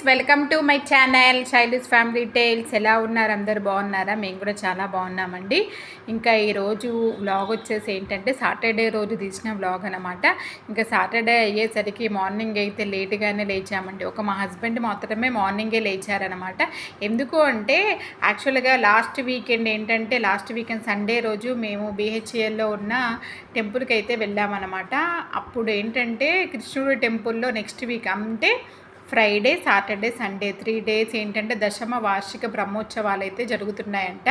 Welcome to my channel Shaily's family tales. ఎలా ఉన్నారు? అందరు బాగున్నారా? మేము కూడా చాలా బాగున్నామండి. ఇంకా ఈరోజు వ్లాగ్ వచ్చేసి ఏంటంటే సాటర్డే రోజు తీసిన వ్లాగ్ అనమాట. ఇంకా సాటర్డే అయ్యేసరికి మార్నింగ్ అయితే లేట్గానే లేచామండి. మా హస్బెండ్ మాత్రమే మార్నింగే లేచారనమాట. ఎందుకు అంటే యాక్చువల్గా లాస్ట్ వీకెండ్ సండే రోజు మేము BHALలో ఉన్న టెంపుల్కి అయితే వెళ్ళామన్నమాట. అప్పుడు ఏంటంటే కృష్ణుడి టెంపుల్లో నెక్స్ట్ వీక్ అంటే ఫ్రైడే, సాటర్డే, సండే 3 days ఏంటంటే దశమ వార్షిక బ్రహ్మోత్సవాలు అయితే జరుగుతున్నాయంట.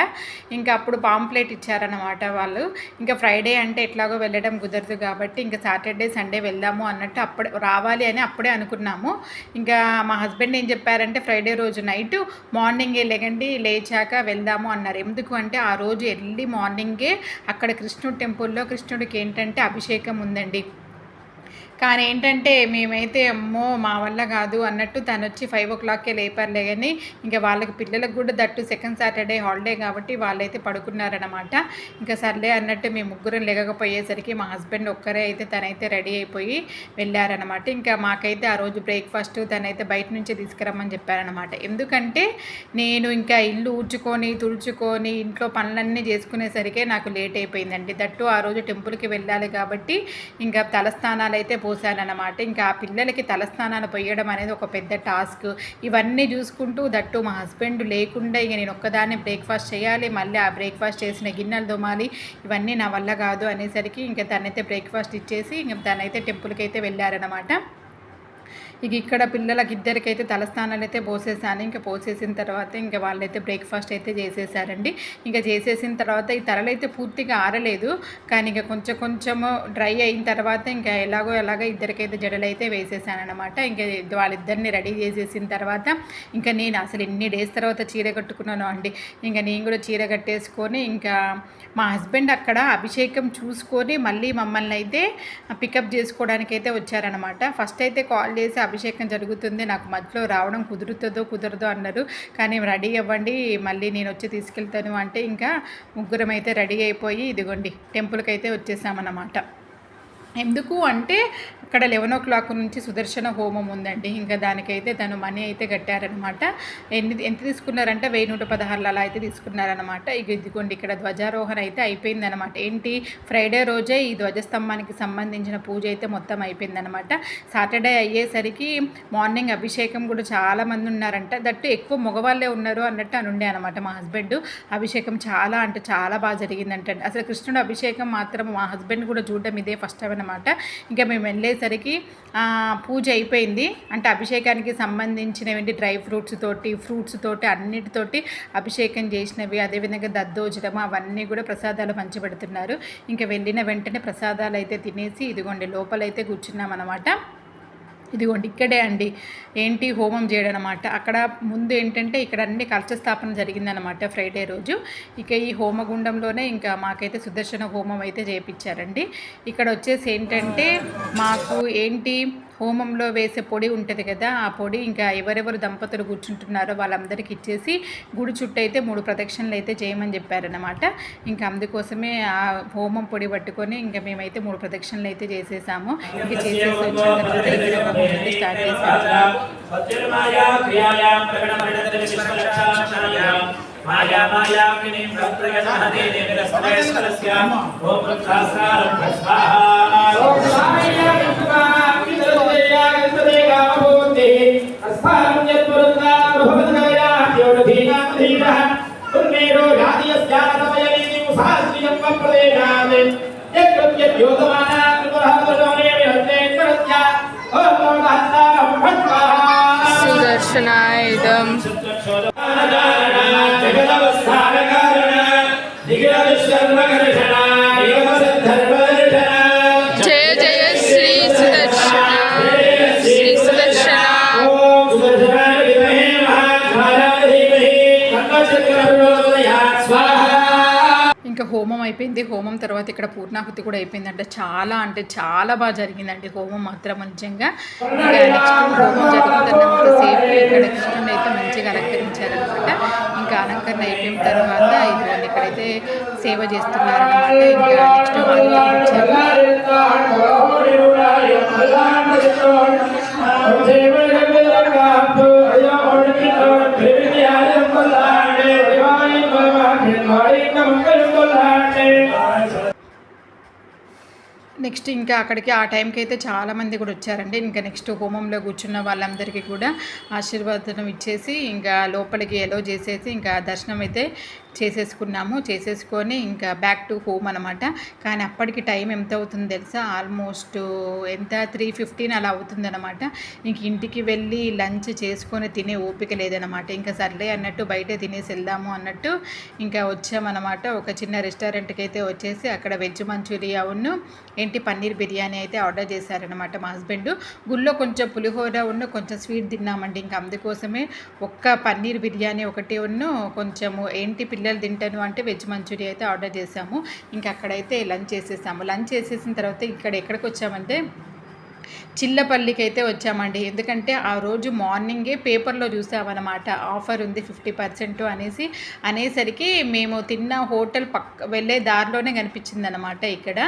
ఇంకా అప్పుడు పాంప్లెట్ ఇచ్చారనమాట వాళ్ళు. ఇంకా ఫ్రైడే అంటే ఎట్లాగో వెళ్ళడం కుదరదు కాబట్టి ఇంకా సాటర్డే, సండే వెళ్దాము అన్నట్టు రావాలి అని అప్పుడే అనుకున్నాము. ఇంకా మా హస్బెండ్ ఏం చెప్పారంటే ఫ్రైడే రోజు నైట్ మార్నింగే లేచాక వెళ్దాము అన్నారు. ఎందుకు అంటే ఆ రోజు ఎర్లీ మార్నింగే అక్కడ కృష్ణుడి టెంపుల్లో కృష్ణుడికి ఏంటంటే అభిషేకం ఉందండి. కానీ ఏంటంటే మేమైతే అమ్మో మా వల్ల కాదు అన్నట్టు తను వచ్చి 5 o'clockకే లేపారులే. కానీ ఇంకా వాళ్ళకి పిల్లలకు కూడా దట్టు సెకండ్ సాటర్డే హాలిడే కాబట్టి వాళ్ళైతే పడుకున్నారనమాట. ఇంకా సర్లే అన్నట్టు మేము ముగ్గురం లేకపోయేసరికి మా హస్బెండ్ ఒక్కరే అయితే తనైతే రెడీ అయిపోయి వెళ్ళారనమాట. ఇంకా మాకైతే ఆ రోజు బ్రేక్ఫాస్ట్ తనైతే బయట నుంచి తీసుకురమ్మని చెప్పారనమాట. ఎందుకంటే నేను ఇంకా ఇల్లు తుడుచుకొని ఇంట్లో పనులన్నీ చేసుకునేసరికే నాకు లేట్ అయిపోయిందండి. దట్టు ఆ రోజు టెంపుల్కి వెళ్ళాలి కాబట్టి ఇంకా తలస్నానాలు అయితే పోసానన్నమాట. ఇంకా ఆ పిల్లలకి తలస్నానాలు పోయడం అనేది ఒక పెద్ద టాస్క్. ఇవన్నీ చూసుకుంటూ దట్టు మా హస్బెండ్ లేకుండా ఇక నేను ఒక్కదాన్ని బ్రేక్ఫాస్ట్ చేయాలి, మళ్ళీ ఆ బ్రేక్ఫాస్ట్ చేసిన గిన్నెలు తోమాలి, ఇవన్నీ నా వల్ల కాదు అనేసరికి ఇంకా తనైతే బ్రేక్ఫాస్ట్ ఇచ్చేసి ఇంకా తనైతే టెంపుల్కి అయితే వెళ్ళారనమాట. ఇక్కడ పిల్లలకి ఇద్దరికైతే తలస్నానాలు అయితే పోసేసాను. ఇంకా పోసేసిన తర్వాత ఇంకా వాళ్ళైతే బ్రేక్ఫాస్ట్ అయితే చేసేసారండి. ఇంకా చేసేసిన తర్వాత ఈ తలలైతే పూర్తిగా ఆరలేదు, కానీ ఇంకా కొంచెము డ్రై అయిన తర్వాత ఇంకా ఎలాగో ఇద్దరికైతే జడలు అయితే వేసేసాను అనమాట. ఇంకా వాళ్ళిద్దరిని రెడీ చేసేసిన తర్వాత ఇంకా నేను అసలు ఎన్ని డేస్ తర్వాత చీర కట్టుకున్నాను అండి. ఇంకా నేను కూడా చీర కట్టేసుకొని ఇంకా మా హస్బెండ్ అక్కడ అభిషేకం చూసుకొని మళ్ళీ మమ్మల్ని అయితే పికప్ చేసుకోవడానికి అయితే వచ్చారనమాట. ఫస్ట్ అయితే కాల్ చేసి అభిషేకం జరుగుతుంది, నాకు మధ్యలో రావడం కుదరదో అన్నారు. కానీ రెడీ అవ్వండి, మళ్ళీ నేను వచ్చి తీసుకెళ్తాను అంటే ఇంకా ముగ్గురం అయితే రెడీ అయిపోయి ఇదిగోండి టెంపుల్కి అయితే వచ్చేసామన్నమాట. ఎందుకు అంటే అక్కడ 11 o'clock నుంచి సుదర్శన హోమం ఉందండి. ఇంకా దానికైతే తను మనీ అయితే కట్టారనమాట. ఎంత తీసుకున్నారంటే 1116 అలా అయితే తీసుకున్నారనమాట. ఇదిగోండి ఇక్కడ ధ్వజారోహణ అయితే అయిపోయిందనమాట. ఫ్రైడే రోజే ఈ ధ్వజస్తంభానికి సంబంధించిన పూజ అయితే మొత్తం అయిపోయిందనమాట. సాటర్డే అయ్యేసరికి మార్నింగ్ అభిషేకం కూడా చాలామంది ఉన్నారంట. దట్టు ఎక్కువ మగవాళ్ళే ఉన్నారు అన్నట్టు అనుండే అనమాట. మా హస్బెండ్ అభిషేకం చాలా బాగా జరిగిందంట. అసలు కృష్ణుడు అభిషేకం మాత్రం మా హస్బెండ్ కూడా చూడడం ఇదే ఫస్ట్ టైం అనమాట. ఇంకా మేము వెళ్ళేసరికి పూజ అయిపోయింది. అంటే అభిషేకానికి సంబంధించినవి డ్రై ఫ్రూట్స్ తోటి అన్నిటితోటి అభిషేకం చేసినవి, అదేవిధంగా దద్దోజనం అవన్నీ కూడా ప్రసాదాలు పంచిపెడుతున్నారు. ఇంకా వెళ్ళిన వెంటనే ప్రసాదాలు అయితే తినేసి ఇదిగోండి లోపలైతే కూర్చున్నాం అనమాట. ఇదిగోండి ఇక్కడే అండి హోమం చేయడం అనమాట. అక్కడ ముందు ఏంటంటే ఇక్కడ అన్ని కలశ స్థాపన జరిగిందనమాట ఫ్రైడే రోజు. ఇక ఈ హోమగుండంలోనే ఇంకా మాకైతే సుదర్శన హోమం అయితే చేయించారండి. ఇక్కడ వచ్చేసి ఏంటంటే మాకు హోమంలో వేసే పొడి ఉంటుంది కదా, ఆ పొడి ఇంకా ఎవరెవరు దంపతులు కూర్చుంటున్నారో వాళ్ళందరికీ ఇచ్చేసి గుడి చుట్టూ అయితే 3 ప్రదక్షిణలు అయితే చేయమని చెప్పారనమాట. ఇంకా అందుకోసమే ఆ హోమం పొడి పట్టుకొని ఇంకా మేమైతే 3 ప్రదక్షిణలు అయితే చేసేసాము. ఇంకా చేసేసి వచ్చిన తర్వాత ఇక్కడ హోమం అయితే స్టార్ట్ చేసాము. సుదర్శనాయుధం జయ జయ శ్రీ సుదర్శన ఇంకా హోమం అయిపోయింది. హోమం తర్వాత ఇక్కడ పూర్ణాహుతి కూడా అయిపోయిందంటే చాలా బాగా జరిగిందండి హోమం మాత్రం నిజంగా. ఇంకా నెక్స్ట్ హోమం జరుగుతున్నంత సేపు ఇక్కడ కృష్ణుని అయితే మంచిగా అలంకరించారనమాట. ఇంకా అలంకరణ అయిపోయిన తర్వాత ఇదిగోండి ఇక్కడైతే సేవ చేస్తున్నారనమాట. ఇంకా నెక్స్ట్ వాళ్ళు నెక్స్ట్ ఇంకా అక్కడికి ఆ టైంకి అయితే చాలామంది కూడా వచ్చారండి. ఇంకా నెక్స్ట్ హోమంలో కూర్చున్న వాళ్ళందరికీ కూడా ఆశీర్వాదం ఇచ్చేసి ఇంకా లోపలికి ఎలో చేసేసి ఇంకా దర్శనం అయితే చేసేసుకొని ఇంకా బ్యాక్ టు హోమ్ అనమాట. కానీ అప్పటికి టైం ఎంత అవుతుందో తెలుసా, ఆల్మోస్ట్ ఎంత 3:15 అలా అవుతుందన్నమాట. ఇంక ఇంటికి వెళ్ళి లంచ్ చేసుకొని తినే ఓపిక లేదనమాట. ఇంకా సర్లే అన్నట్టు బయటే తినేసి వెళ్దాము అన్నట్టు ఇంకా వచ్చామన్నమాట. ఒక చిన్న రెస్టారెంట్కి అయితే వచ్చేసి అక్కడ వెజ్ మంచూరియా ఏంటి పన్నీర్ బిర్యానీ అయితే ఆర్డర్ చేశారనమాట మా హస్బెండ్. గుళ్ళో కొంచెం పులిహోర కొంచెం స్వీట్ తిన్నామండి. ఇంకా అందుకోసమే ఒక్క పన్నీర్ బిర్యానీ ఒకటి కొంచెము ఏంటి పిల్లలు తింటాను అంటే వెజ్ మంచూరియా అయితే ఆర్డర్ చేసాము. ఇంకా అక్కడైతే లంచ్ చేసేసాము. లంచ్ చేసేసిన తర్వాత ఇక్కడ ఎక్కడికి వచ్చామంటే చిల్లపల్లికి అయితే వచ్చామండి. ఎందుకంటే ఆ రోజు మార్నింగే పేపర్లో చూసామన్నమాట, ఆఫర్ ఉంది 50% అనేసరికి మేము తిన్న హోటల్ వెళ్ళే దారిలోనే కనిపించిందనమాట ఇక్కడ.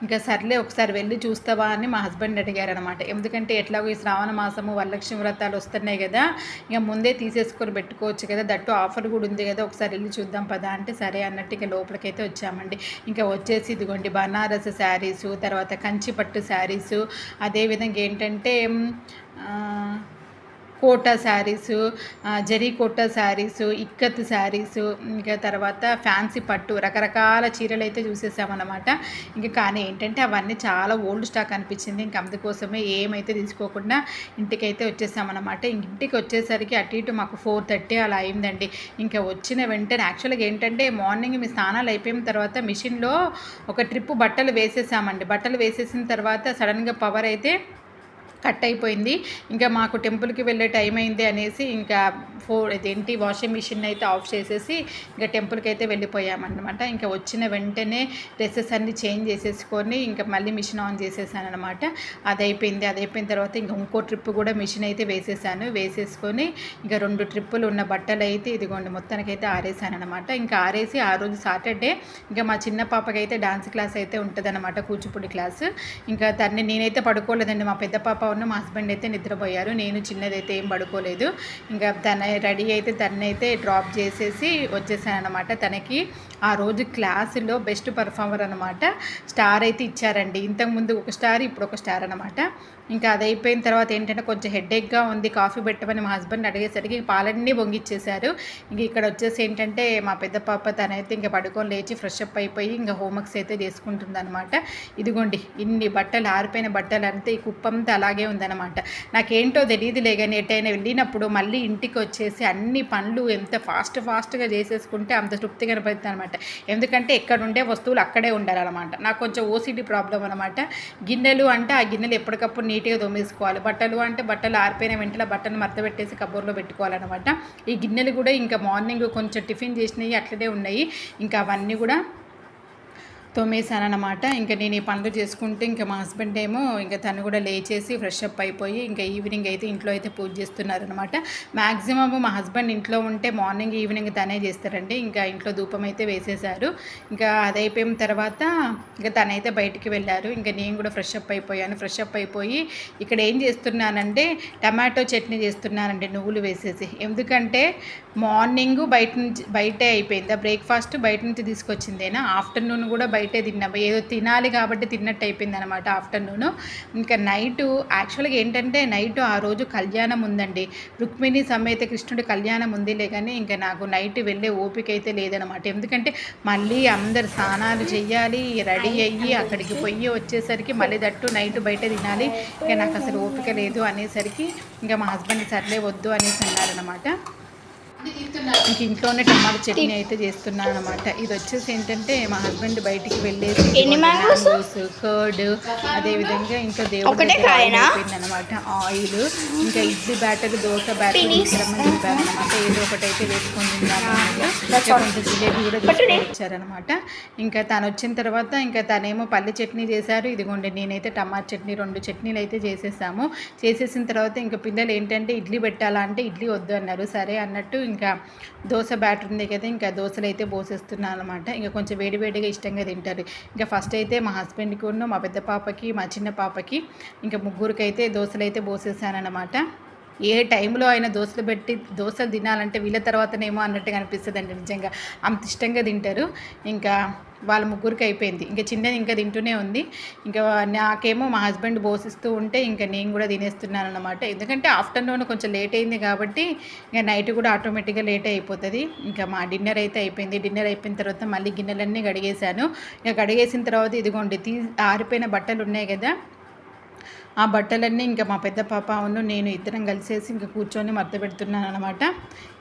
ఇంకా సర్లే ఒకసారి వెళ్ళి చూస్తావా అని మా హస్బెండ్ అడిగారనమాట. ఎందుకంటే ఎట్లాగో ఈ శ్రావణ మాసము వరలక్ష్మి వ్రతాలు వస్తున్నాయి కదా, ఇక ముందే తీసేసుకొని పెట్టుకోవచ్చు కదా, దట్టు ఆఫర్ కూడా ఉంది కదా, ఒకసారి వెళ్ళి చూద్దాం పదా అంటే సరే అన్నట్టు ఇక లోపలికైతే వచ్చామండి. ఇంకా వచ్చేసి ఇదిగోండి బనారస్ శారీసు, తర్వాత కంచిపట్టు శారీసు, అదేవిధంగా ఏంటంటే కోటా శారీసు, జరీ కోటా శారీసు, ఇక్కత్ శారీసు, ఇంకా తర్వాత ఫ్యాన్సీ పట్టు రకరకాల చీరలు అయితే చూసేసామన్నమాట. ఇంకా కానీ ఏంటంటే అవన్నీ చాలా ఓల్డ్ స్టాక్ అనిపించింది. ఇంక అందుకోసమే ఏమైతే తీసుకోకుండా ఇంటికైతే వచ్చేసామన్నమాట. ఇంటికి వచ్చేసరికి అటు ఇటు మాకు 4:30 అలా అయిందండి. ఇంకా వచ్చిన వెంటనే యాక్చువల్గా ఏంటంటే మార్నింగ్ మీ స్నానాలు అయిపోయిన తర్వాత మిషన్లో ఒక ట్రిప్ బట్టలు వేసేసామండి. బట్టలు వేసేసిన తర్వాత సడన్గా పవర్ అయితే కట్ అయిపోయింది. ఇంకా మాకు టెంపుల్కి వెళ్ళే టైం అయింది అనేసి ఇంకా వాషింగ్ మిషన్ అయితే ఆఫ్ చేసేసి ఇంకా టెంపుల్కి అయితే వెళ్ళిపోయామన్నమాట. ఇంకా వచ్చిన వెంటనే డ్రెస్సెస్ అన్నీ చేంజ్ చేసేసుకొని ఇంకా మళ్ళీ మిషన్ ఆన్ చేసేసాను అనమాట. అది అయిపోయిన తర్వాత ఇంకా ఇంకో ట్రిప్ కూడా మిషన్ అయితే వేసేసుకొని ఇంకా 2 ట్రిప్పులు ఉన్న బట్టలు అయితే ఇదిగోండి మొత్తానికైతే ఆరేసాను అనమాట. ఇంకా ఆరేసి ఆ రోజు సాటర్డే ఇంకా మా చిన్న పాపకైతే డాన్స్ క్లాస్ అయితే ఉంటుందన్నమాట, కూచిపూడి క్లాస్. ఇంకా నేనైతే పడుకోలేదండి. మా పెద్ద పాప మా హస్బెండ్ అయితే నిద్రపోయారు. నేను చిన్నదైతే ఏం పడుకోలేదు. ఇంకా రెడీ అయితే తనైతే డ్రాప్ చేసేసి వచ్చేసాను అనమాట. తనకి ఆ రోజు క్లాసులో బెస్ట్ పర్ఫార్మర్ అనమాట, స్టార్ అయితే ఇచ్చారండి. ఇంతకుముందు ఒక స్టార్, ఇప్పుడు ఒక స్టార్ అనమాట. ఇంకా అది అయిపోయిన తర్వాత ఏంటంటే కొంచెం హెడేక్గా ఉంది, కాఫీ పెట్టమని మా హస్బెండ్ అడిగేసరికి పాలన్నీ పొంగిచ్చేశారు. ఇంక ఇక్కడ వచ్చేసి ఏంటంటే మా పెద్ద పాప తనైతే ఇంకా పడుకొని లేచి ఫ్రెష్ అప్ అయిపోయి ఇంకా హోంవర్క్స్ అయితే చేసుకుంటుంది అనమాట. ఇదిగోండి ఇన్ని బట్టలు, ఆరిపోయిన బట్టలు అంతా ఈ కుప్పంతా అలాగే ఉందన్నమాట. నాకేంటో తెలియదులే కానీ ఎటైనా వెళ్ళినప్పుడు మళ్ళీ ఇంటికి వచ్చేసి అన్ని పనులు ఎంత ఫాస్ట్గా చేసేసుకుంటే అంత తృప్తిగా అనిపిస్తుంది అనమాట. ఎందుకంటే ఎక్కడ ఉండే వస్తువులు అక్కడే ఉండాలన్నమాట. నాకు కొంచెం ఓసిడి ప్రాబ్లం అనమాట. గిన్నెలు అంటే ఆ గిన్నెలు ఎప్పటికప్పుడు నీట్గా తోమేసుకోవాలి. బట్టలు అంటే బట్టలు ఆరిపోయిన వెంటనే బట్టలు మడత పెట్టేసి కబోర్డ్లో పెట్టుకోవాలన్నమాట. ఈ గిన్నెలు కూడా ఇంకా మార్నింగ్ కొంచెం టిఫిన్ చేసినవి అట్లనే ఉన్నాయి. ఇంకా అవన్నీ కూడా తోమేసానమాట. ఇంకా నేను ఈ పనులు చేసుకుంటే ఇంకా మా హస్బెండ్ ఏమో ఇంకా తను కూడా లేచేసి ఫ్రెష్ అప్ అయిపోయి ఇంకా ఈవినింగ్ అయితే ఇంట్లో అయితే పూజ చేస్తున్నారనమాట. మ్యాక్సిమమ్ మా హస్బెండ్ ఇంట్లో ఉంటే మార్నింగ్ ఈవినింగ్ తనే చేస్తారండి. ఇంకా ఇంట్లో ధూపం అయితే వేసేశారు. ఇంకా అది అయిపోయిన తర్వాత ఇంకా తనైతే బయటికి వెళ్ళారు. ఇంకా నేను కూడా ఫ్రెష్ అప్ అయిపోయాను. ఫ్రెష్ అప్ అయిపోయి ఇక్కడ ఏం చేస్తున్నానంటే టమాటో చట్నీ చేస్తున్నానండి, నువ్వులు వేసేసి. ఎందుకంటే మార్నింగ్ బయటే అయిపోయిందా బ్రేక్ఫాస్ట్, బయట నుంచి తీసుకొచ్చిందేనా, ఆఫ్టర్నూన్ కూడా బయటే తిన్నాము. ఏదో తినాలి కాబట్టి తిన్నట్టు అయిపోయింది అనమాట ఆఫ్టర్నూను. ఇంకా నైటు యాక్చువల్గా ఏంటంటే నైటు ఆ రోజు కళ్యాణం ఉందండి, రుక్మిణి సమేత కృష్ణుడి కళ్యాణం ఉందిలే కానీ ఇంకా నాకు నైట్ వెళ్ళే ఓపిక అయితే లేదనమాట. ఎందుకంటే మళ్ళీ అందరు స్నానాలు చెయ్యాలి, రెడీ అయ్యి అక్కడికి పోయి వచ్చేసరికి మళ్ళీ దట్టు నైట్ బయట తినాలి. ఇంకా నాకు అసలు ఓపిక లేదు అనేసరికి ఇంకా మా హస్బెండ్ సర్లే వద్దు అనేసి అన్నారనమాట. ఇంక ఇంట్లోనే టమాటా చట్నీ అయితే చేస్తున్నాను అనమాట. ఇది వచ్చేసి ఏంటంటే మా హస్బెండ్ బయటికి వెళ్ళేసి మ్యాంగోస్, కర్డ్, అదేవిధంగా ఇంకా దేవుడు అయిపోయిందనమాట ఆయిల్. ఇంకా ఇడ్లీ బ్యాటర్, దోశ బ్యాటర్ తీసుకురమ్మని చెప్పారనమాట. ఏదో ఒకటి అయితే వేసుకొని కొంచెం జిలేబీ కూడా తీసుకొని వచ్చారనమాట. ఇంకా తను వచ్చిన తర్వాత ఇంకా తనేమో పల్లి చట్నీ చేశారు. ఇదిగోండి నేనైతే టమాటా చట్నీ, 2 చట్నీలు అయితే చేసేసిన తర్వాత ఇంకా పిల్లలు ఏంటంటే ఇడ్లీ పెట్టాలా అంటే ఇడ్లీ వద్దు అన్నారు. సరే అన్నట్టు ఇంకా దోశ బ్యాటర్ ఉంది కదా, ఇంకా దోశలు అయితే పోసేస్తున్నాను అనమాట. ఇంకా కొంచెం వేడివేడిగా ఇష్టంగా తింటారు. ఇంకా ఫస్ట్ అయితే మా హస్బెండ్కి మా పెద్ద పాపకి, మా చిన్న పాపకి ఇంకా ముగ్గురికి అయితే దోశలు అయితే పోసేసానమాట. ఏ టైంలో అయినా దోశలు తినాలంటే వీళ్ళ తర్వాతనేమో అన్నట్టుగా అనిపిస్తుందండి. నిజంగా అంత ఇష్టంగా తింటారు. ఇంకా వాళ్ళ ముగ్గురికి అయిపోయింది. ఇంకా చిన్నది ఇంకా తింటూనే ఉంది. ఇంకా నాకేమో మా హస్బెండ్ పోషిస్తూ ఉంటే ఇంకా నేను కూడా తినేస్తున్నాను అనమాట. ఎందుకంటే ఆఫ్టర్నూన్ కొంచెం లేట్ అయింది కాబట్టి ఇంకా నైట్ కూడా ఆటోమేటిక్గా లేట్ అయిపోతుంది. ఇంకా మా డిన్నర్ అయితే అయిపోయింది. డిన్నర్ అయిపోయిన తర్వాత మళ్ళీ గిన్నెలన్నీ కడిగేశాను. ఇంకా కడిగేసిన తర్వాత ఇదిగోండి ఆరిపోయిన బట్టలు ఉన్నాయి కదా, ఆ బట్టలన్నీ ఇంకా మా పెద్ద పాప నేను ఇద్దరం కలిసేసి ఇంకా కూర్చొని మడత పెడుతున్నాను అనమాట.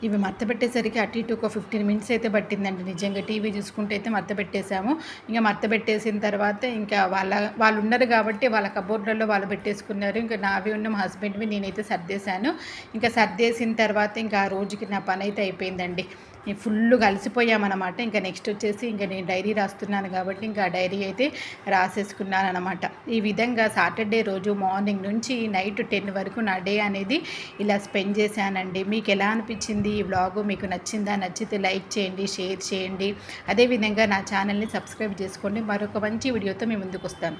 ఇవి మడత పెట్టేసరికి అటు ఇటు ఒక 15 మినిట్స్ అయితే పట్టిందండి. నిజంగా టీవీ చూసుకుంటే అయితే మడత పెట్టేశాము. ఇంకా మడత పెట్టేసిన తర్వాత ఇంకా వాళ్ళు ఉన్నారు కాబట్టి వాళ్ళ కబోర్డ్లలో వాళ్ళు పెట్టేసుకున్నారు. ఇంకా నావి ఉన్న మా హస్బెండ్వి నేనైతే సర్దేశాను. ఇంకా సర్దేసిన తర్వాత ఇంకా ఆ రోజుకి నా పని అయితే అయిపోయిందండి. ఫుల్గా అలసిపోయామన్నమాట. ఇంకా నెక్స్ట్ వచ్చేసి ఇంకా నేను డైరీ రాస్తున్నాను కాబట్టి ఇంకా ఆ డైరీ అయితే రాసేసుకున్నాను అనమాట. ఈ విధంగా సాటర్డే రోజు మార్నింగ్ నుంచి నైట్ 10 వరకు నా డే అనేది ఇలా స్పెండ్ చేశానండి. మీకు ఎలా అనిపించింది ఈ వ్లాగ్? మీకు నచ్చిందా? నచ్చితే లైక్ చేయండి, షేర్ చేయండి. అదేవిధంగా నా ఛానల్ని సబ్స్క్రైబ్ చేసుకోండి. మరొక మంచి వీడియోతో మీ ముందుకు వస్తాను.